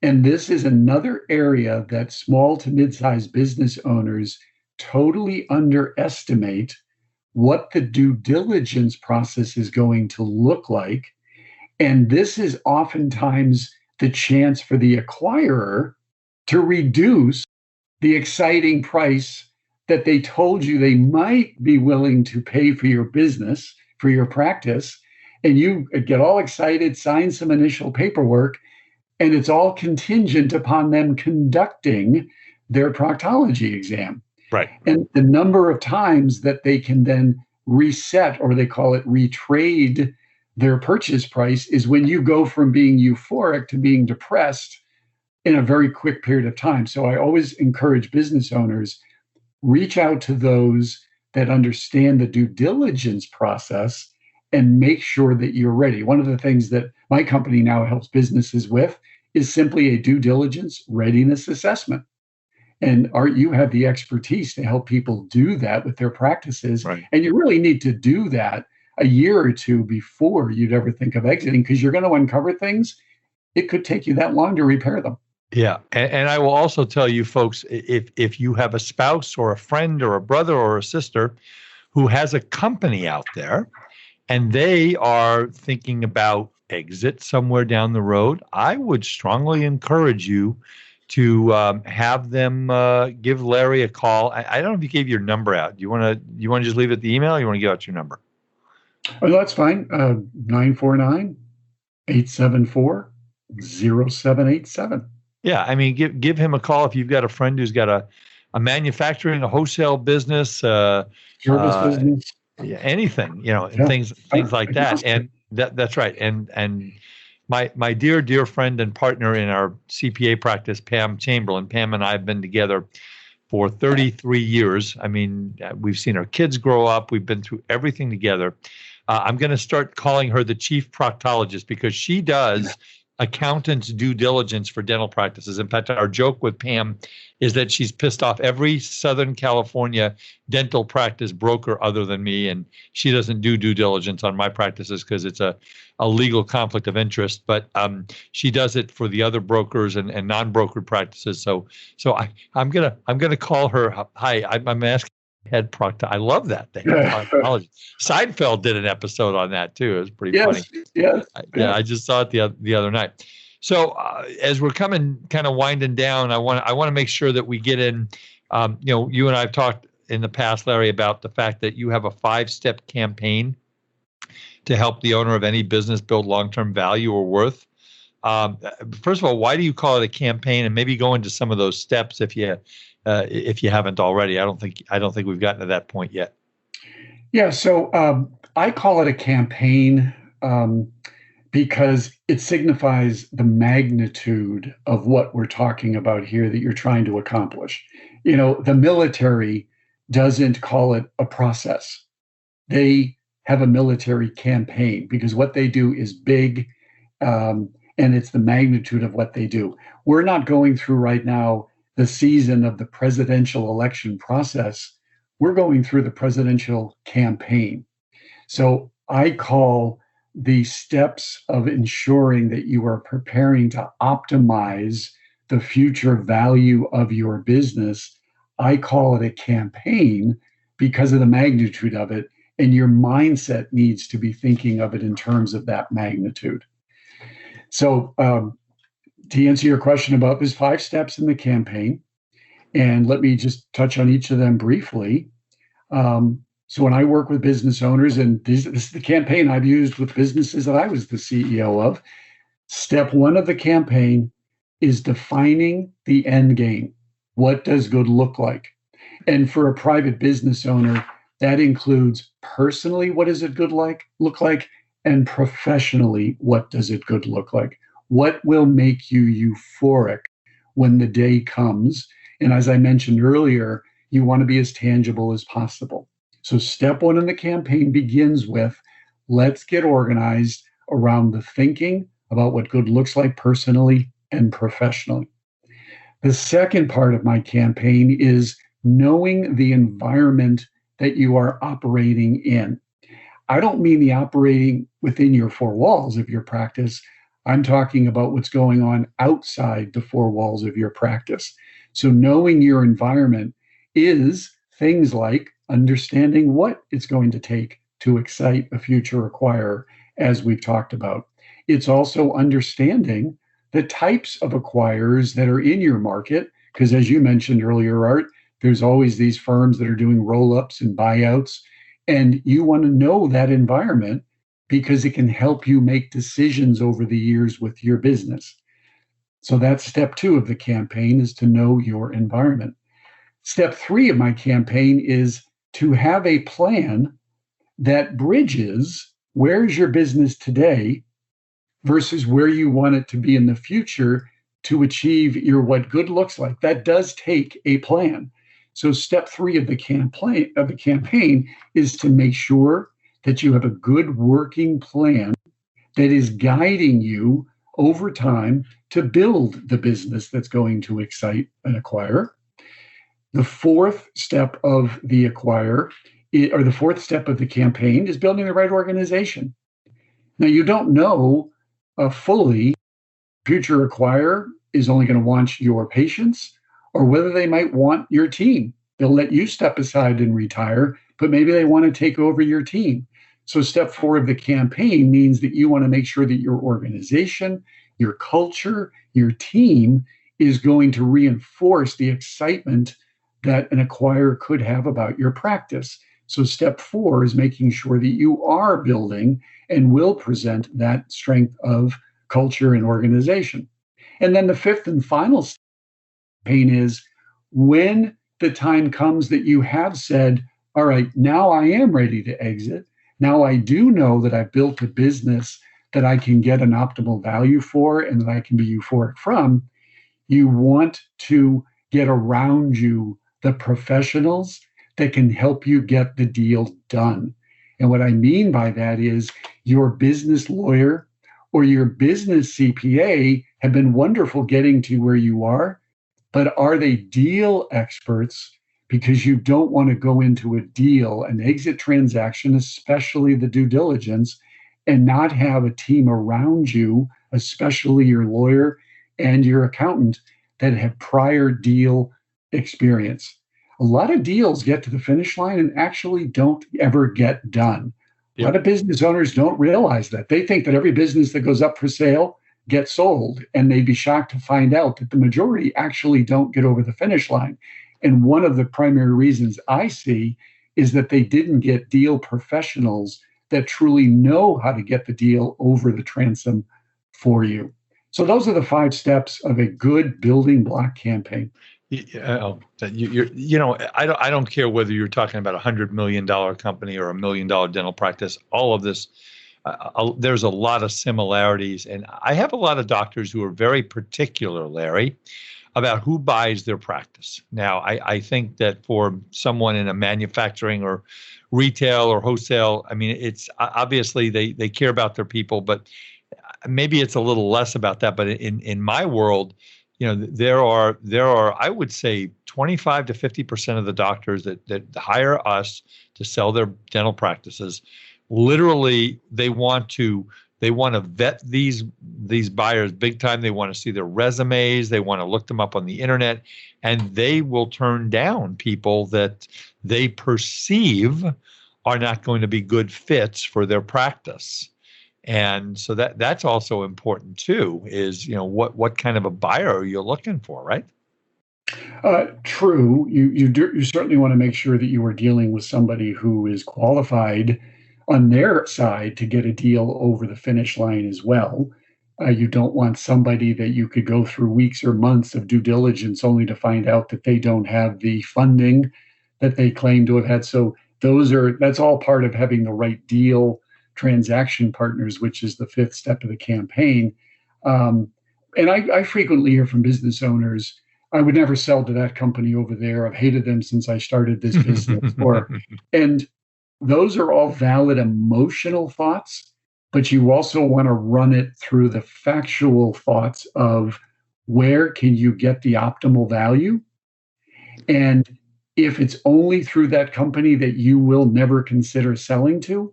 And this is another area that small to mid-sized business owners totally underestimate what the due diligence process is going to look like. And this is oftentimes the chance for the acquirer to reduce the exciting price that they told you they might be willing to pay for your business, for your practice. And you get all excited, sign some initial paperwork, and it's all contingent upon them conducting their proctology exam. Right. And the number of times that they can then reset, or they call it retrade, their purchase price is when you go from being euphoric to being depressed in a very quick period of time. So I always encourage business owners, reach out to those that understand the due diligence process and make sure that you're ready. One of the things that my company now helps businesses with is simply a due diligence readiness assessment. And Art, you have the expertise to help people do that with their practices. Right. And you really need to do that a year or two before you'd ever think of exiting, because you're going to uncover things. It could take you that long to repair them. Yeah. And I will also tell you folks, if you have a spouse or a friend or a brother or a sister who has a company out there and they are thinking about exit somewhere down the road, I would strongly encourage you to have them give Larry a call. I don't know if you gave your number out. Do you want to just leave it at the email, or you want to give out your number? Oh, that's fine. 949-874-0787. Yeah, I mean, give him a call if you've got a friend who's got a manufacturing, a wholesale business, service business, anything, things like that. And that's right. And my dear friend and partner in our CPA practice, Pam Chamberlain. Pam and I have been together for 33 years. I mean, we've seen our kids grow up. We've been through everything together. I'm going to start calling her the chief proctologist because she does accountant's due diligence for dental practices. In fact, our joke with Pam is that she's pissed off every Southern California dental practice broker other than me, and she doesn't do due diligence on my practices because it's a legal conflict of interest. But she does it for the other brokers and non-brokered practices. So I'm gonna call her. Hi, I'm asking head proctor. I love that thing. Seinfeld did an episode on that too. It was pretty funny. Yes. I just saw it the other night. So as we're kind of winding down, I want to make sure that we get in. You and I have talked in the past, Larry, about the fact that you have a 5-step campaign to help the owner of any business build long-term value or worth. First of all, why do you call it a campaign? And maybe go into some of those steps if you haven't already. I don't think we've gotten to that point yet. Yeah. So I call it a campaign because it signifies the magnitude of what we're talking about here that you're trying to accomplish. The military doesn't call it a process. They have a military campaign because what they do is big, and it's the magnitude of what they do. We're not going through right now the season of the presidential election process. We're going through the presidential campaign. So I call the steps of ensuring that you are preparing to optimize the future value of your business, I call it a campaign because of the magnitude of it. And your mindset needs to be thinking of it in terms of that magnitude. So to answer your question about, there's 5 steps in the campaign, and let me just touch on each of them briefly. So when I work with business owners, and this is the campaign I've used with businesses that I was the CEO of, step 1 of the campaign is defining the end game. What does good look like? And for a private business owner, that includes personally, what does it good look like? And professionally, what does it good look like? What will make you euphoric when the day comes? And as I mentioned earlier, you want to be as tangible as possible. So step one in the campaign begins with, let's get organized around the thinking about what good looks like personally and professionally. The second part of my campaign is knowing the environment that you are operating in. I don't mean the operating within your four walls of your practice. I'm talking about what's going on outside the four walls of your practice. So knowing your environment is things like understanding what it's going to take to excite a future acquirer, as we've talked about. It's also understanding the types of acquirers that are in your market, because as you mentioned earlier, Art, there's always these firms that are doing roll-ups and buyouts, and you want to know that environment because it can help you make decisions over the years with your business. So that's step two of the campaign, is to know your environment. Step three of my campaign is to have a plan that bridges where's your business today versus where you want it to be in the future to achieve your what good looks like. That does take a plan. So step three of the campaign is to make sure that you have a good working plan that is guiding you over time to build the business that's going to excite an acquirer. The fourth step of the the fourth step of the campaign is building the right organization. Now, you don't know fully future acquirer is only going to want your patients or whether they might want your team. They'll let you step aside and retire, but maybe they want to take over your team. So step four of the campaign means that you want to make sure that your organization, your culture, your team is going to reinforce the excitement that an acquirer could have about your practice. So step four is making sure that you are building and will present that strength of culture and organization. And then the fifth and final campaign is when the time comes that you have said, all right, now I am ready to exit. Now I do know that I've built a business that I can get an optimal value for and that I can be euphoric from. You want to get around you the professionals that can help you get the deal done. And what I mean by that is your business lawyer or your business CPA have been wonderful getting to where you are, but are they deal experts? Because you don't want to go into a deal, an exit transaction, especially the due diligence, and not have a team around you, especially your lawyer and your accountant, that have prior deal experience. A lot of deals get to the finish line and actually don't ever get done. Yep. A lot of business owners don't realize that. They think that every business that goes up for sale gets sold, and they'd be shocked to find out that the majority actually don't get over the finish line. And one of the primary reasons I see is that they didn't get deal professionals that truly know how to get the deal over the transom for you. So those are the 5 steps of a good building block campaign. I don't care whether you're talking about $100 million company or $1 million dental practice. All of this, there's a lot of similarities, and I have a lot of doctors who are very particular, Larry, about who buys their practice. Now, I think that for someone in a manufacturing or retail or wholesale, I mean, it's obviously they care about their people, but maybe it's a little less about that. But in my world, there are I would say 25 to 50% of the doctors that hire us to sell their dental practices. Literally, they want to vet these buyers big time. They want to see their resumes. They want to look them up on the internet, and they will turn down people that they perceive are not going to be good fits for their practice. And so that's also important too, is, what kind of a buyer are you looking for, right? True. You certainly want to make sure that you are dealing with somebody who is qualified on their side to get a deal over the finish line as well. You don't want somebody that you could go through weeks or months of due diligence only to find out that they don't have the funding that they claim to have had. So that's all part of having the right deal transaction partners, which is the fifth step of the campaign. And I frequently hear from business owners, I would never sell to that company over there. I've hated them since I started this business. And those are all valid emotional thoughts, but you also want to run it through the factual thoughts of where can you get the optimal value? And if it's only through that company that you will never consider selling to,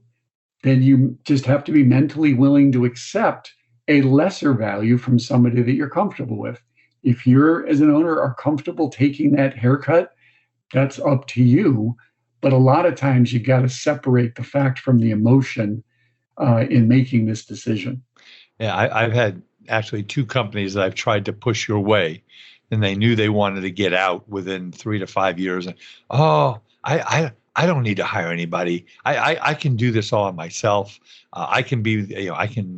then you just have to be mentally willing to accept a lesser value from somebody that you're comfortable with. If you're, as an owner, are comfortable taking that haircut, that's up to you. But a lot of times you got to separate the fact from the emotion in making this decision. Yeah, I've had actually two companies that I've tried to push your way, and they knew they wanted to get out within 3 to 5 years. And I don't need to hire anybody. I can do this all myself. I can be, I can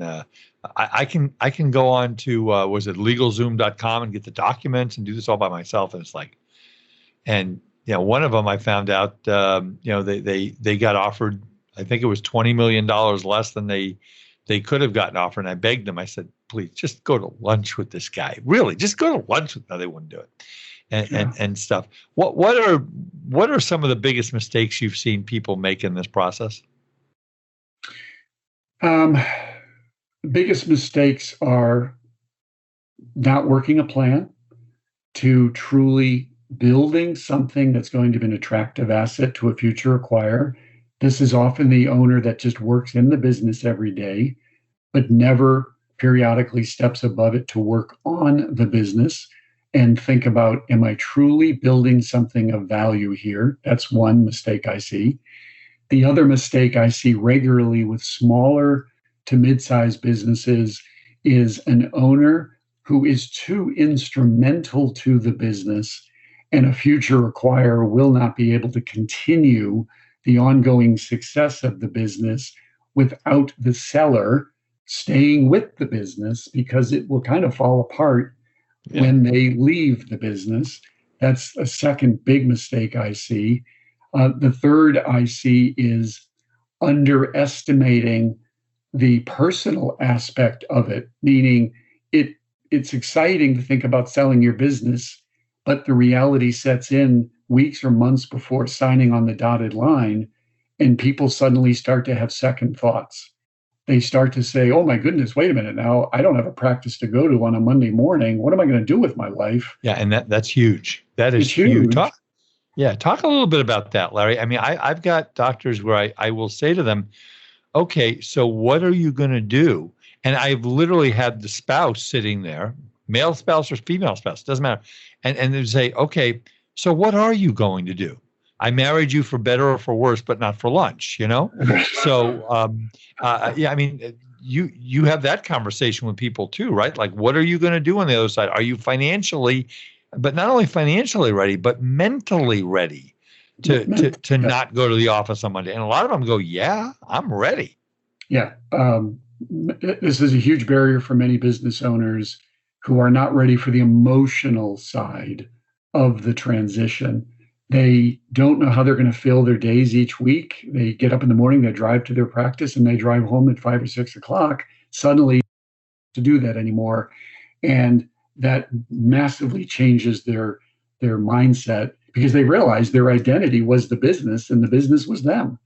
go on to was it LegalZoom.com and get the documents and do this all by myself. And it's like, and one of them I found out, they got offered, I think it was $20 million less than they could have gotten offered. And I begged them. I said, please just go to lunch with this guy. Really, just go to lunch with. No, they wouldn't do it. And stuff. What are some of the biggest mistakes you've seen people make in this process? Biggest mistakes are not working a plan to truly building something that's going to be an attractive asset to a future acquirer. This is often the owner that just works in the business every day, but never periodically steps above it to work on the business and think about, am I truly building something of value here? That's one mistake I see. The other mistake I see regularly with smaller to mid-sized businesses is an owner who is too instrumental to the business, and a future acquirer will not be able to continue the ongoing success of the business without the seller staying with the business, because it will kind of fall apart when they leave the business. That's a second big mistake I see. The third I see is underestimating the personal aspect of it, meaning it's exciting to think about selling your business, but the reality sets in weeks or months before signing on the dotted line, and people suddenly start to have second thoughts. They start to say, oh my goodness, wait a minute now, I don't have a practice to go to on a Monday morning. What am I going to do with my life? Yeah, and that's huge. That is huge. Talk a little bit about that, Larry. I mean, I've got doctors where I will say to them, okay, so what are you going to do? And I've literally had the spouse sitting there, male spouse or female spouse, doesn't matter. And they say, okay, so what are you going to do? I married you for better or for worse, but not for lunch, So, I mean, you have that conversation with people too, right? Like, what are you going to do on the other side? Are you financially, but not only financially ready, but mentally ready to not go to the office on Monday? And a lot of them go, yeah, I'm ready. Yeah. This is a huge barrier for many business owners who are not ready for the emotional side of the transition. They don't know how they're going to fill their days each week. They get up in the morning, they drive to their practice, and they drive home at 5 or 6 o'clock. Suddenly, to do that anymore, and that massively changes their mindset, because they realize their identity was the business, and the business was them,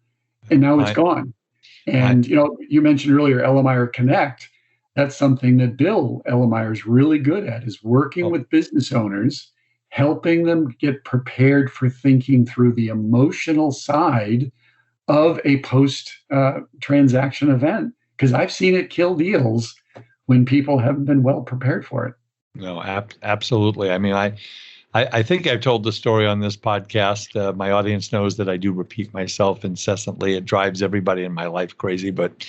and now it's gone. And you mentioned earlier Ellemeyer Connect. That's something that Bill Ellemeyer is really good at, is working with business owners, helping them get prepared for thinking through the emotional side of a post-transaction event. Because I've seen it kill deals when people haven't been well prepared for it. No, absolutely. I mean, I think I've told the story on this podcast. My audience knows that I do repeat myself incessantly. It drives everybody in my life crazy, but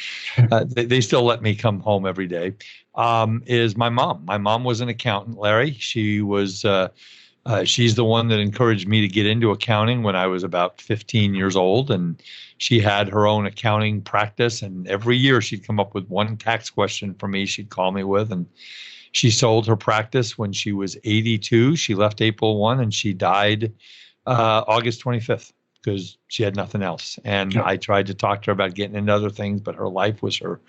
they still let me come home every day. Is my mom. My mom was an accountant, Larry. She was She's the one that encouraged me to get into accounting when I was about 15 years old. And she had her own accounting practice. And every year she'd come up with one tax question for me she'd call me with. And she sold her practice when she was 82. She left April 1 and she died August 25th because she had nothing else. And I tried to talk to her about getting into other things, but her life was her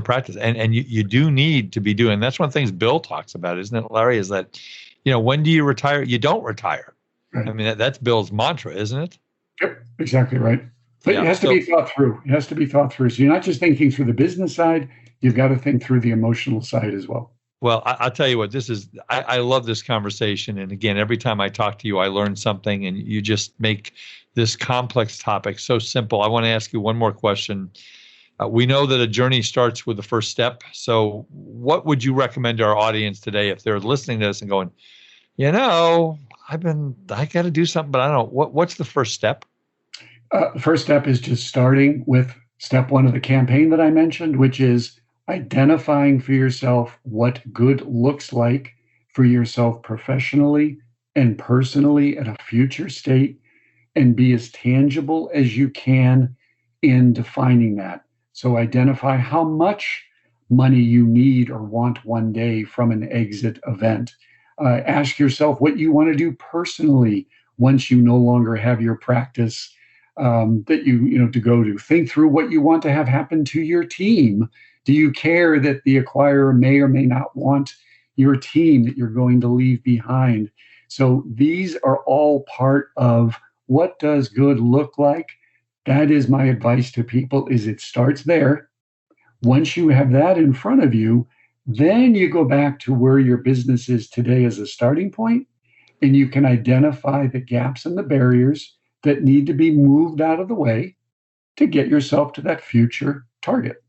practice. And you do need to be doing. That's one of the things Bill talks about, isn't it, Larry? Is that, when do you retire? You don't retire. Right. I mean, that's Bill's mantra, isn't it? Yep, exactly right. But it has to be thought through. It has to be thought through. So you're not just thinking through the business side, you've got to think through the emotional side as well. Well, I'll tell you what, I love this conversation. And again, every time I talk to you, I learn something, and you just make this complex topic so simple. I want to ask you one more question. We know that a journey starts with the first step. So what would you recommend to our audience today if they're listening to this and going, I got to do something, but I don't know. What's the first step? The first step is just starting with step one of the campaign that I mentioned, which is identifying for yourself what good looks like for yourself professionally and personally at a future state, and be as tangible as you can in defining that. So identify how much money you need or want one day from an exit event. Ask yourself what you want to do personally once you no longer have your practice that you to go to. Think through what you want to have happen to your team. Do you care that the acquirer may or may not want your team that you're going to leave behind? So these are all part of what does good look like. That is my advice to people, is it starts there. Once you have that in front of you, then you go back to where your business is today as a starting point, and you can identify the gaps and the barriers that need to be moved out of the way to get yourself to that future target.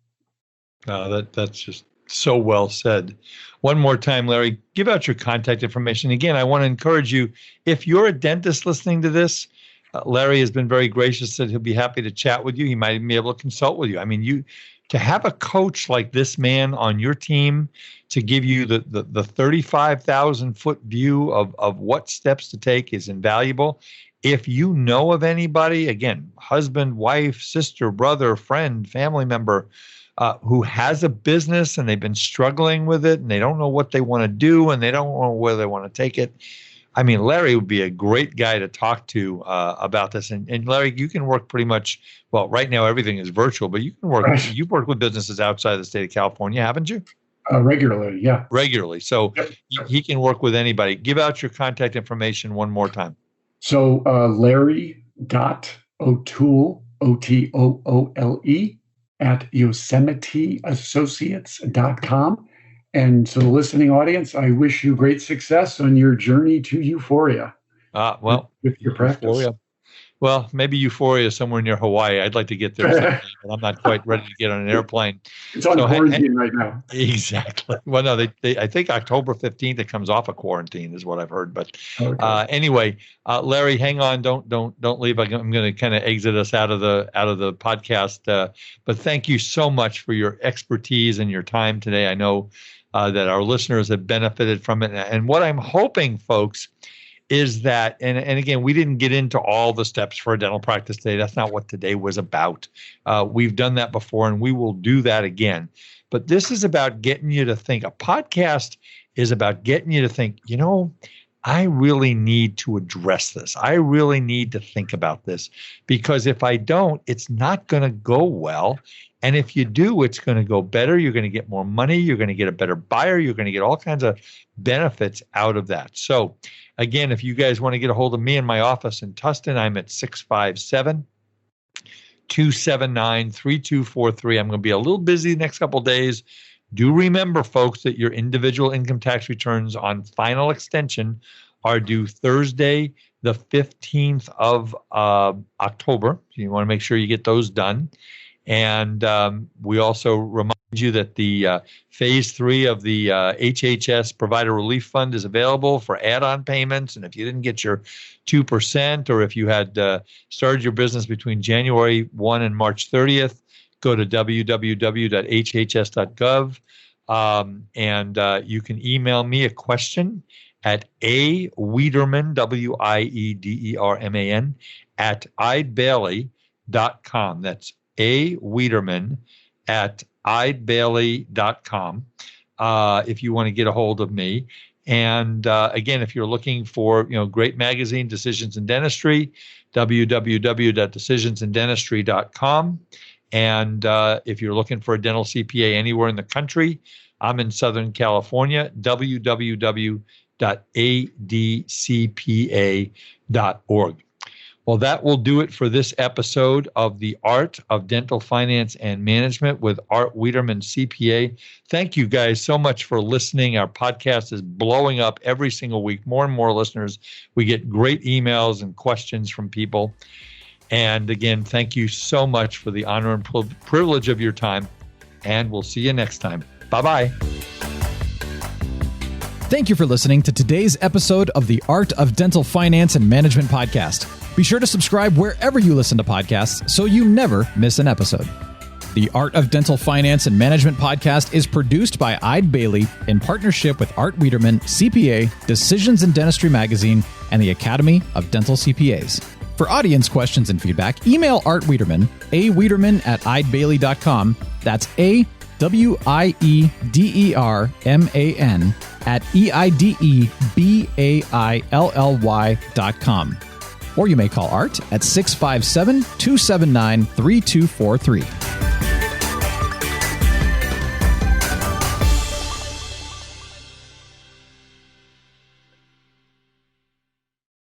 That's just so well said. One more time, Larry, give out your contact information. Again, I want to encourage you, if you're a dentist listening to this, Larry has been very gracious that he'll be happy to chat with you. He might even be able to consult with you. I mean, to have a coach like this man on your team to give you the 35,000 foot view of what steps to take is invaluable. If you know of anybody, again, husband, wife, sister, brother, friend, family member, who has a business and they've been struggling with it and they don't know what they want to do and they don't know where they want to take it, I mean, Larry would be a great guy to talk to about this. And Larry, you can work pretty much, well, right now everything is virtual, but you can work, you've worked with businesses outside the state of California, haven't you? Regularly, yeah. Regularly. So he can work with anybody. Give out your contact information one more time. So Larry.O'Toole, Otoole, at YosemiteAssociates.com. And to the listening audience, I wish you great success on your journey to Euphoria. With your practice. Euphoria. Well, maybe Euphoria is somewhere near Hawaii. I'd like to get there someday, but I'm not quite ready to get on an airplane. It's on quarantine right now. Exactly. Well, no, I think October 15th it comes off of quarantine is what I've heard. But anyway, Larry, hang on, don't leave. I'm going to kind of exit us out of the podcast. But thank you so much for your expertise and your time today. I know that our listeners have benefited from it, and what I'm hoping, folks, is that, and again, we didn't get into all the steps for a dental practice today. That's not what today was about. We've done that before, and we will do that again. But this is about getting you to think. A podcast is about getting you to think, I really need to address this. I really need to think about this, because if I don't, it's not going to go well. And if you do, it's going to go better. You're going to get more money. You're going to get a better buyer. You're going to get all kinds of benefits out of that. So again, if you guys want to get a hold of me in my office in Tustin, I'm at 657-279-3243. I'm going to be a little busy the next couple of days. Do remember, folks, that your individual income tax returns on final extension are due Thursday, the 15th of October. So you want to make sure you get those done. And we also remind you that the phase 3 of the HHS Provider Relief Fund is available for add-on payments. And if you didn't get your 2%, or if you had started your business between January 1 and March 30th, go to www.hhs.gov, and you can email me a question at A. Wiederman, Wiederman, at eidebailey.com. That's A. Wiederman at eidebailey.com if you want to get a hold of me. And again, if you're looking for great magazine, Decisions in Dentistry, www.decisionsinDentistry.com. And if you're looking for a dental CPA anywhere in the country, I'm in Southern California, www.adcpa.org. Well, that will do it for this episode of The Art of Dental Finance and Management with Art Wiederman, CPA. Thank you guys so much for listening. Our podcast is blowing up every single week. More and more listeners. We get great emails and questions from people. And again, thank you so much for the honor and privilege of your time. And we'll see you next time. Bye-bye. Thank you for listening to today's episode of the Art of Dental Finance and Management podcast. Be sure to subscribe wherever you listen to podcasts so you never miss an episode. The Art of Dental Finance and Management podcast is produced by Eide Bailey in partnership with Art Wiederman, CPA, Decisions in Dentistry Magazine, and the Academy of Dental CPAs. For audience questions and feedback, email Art Wiederman, awiederman at eidebailey.com. That's AWIEDERMAN at EIDEBAILLY.com. Or you may call Art at 657-279-3243.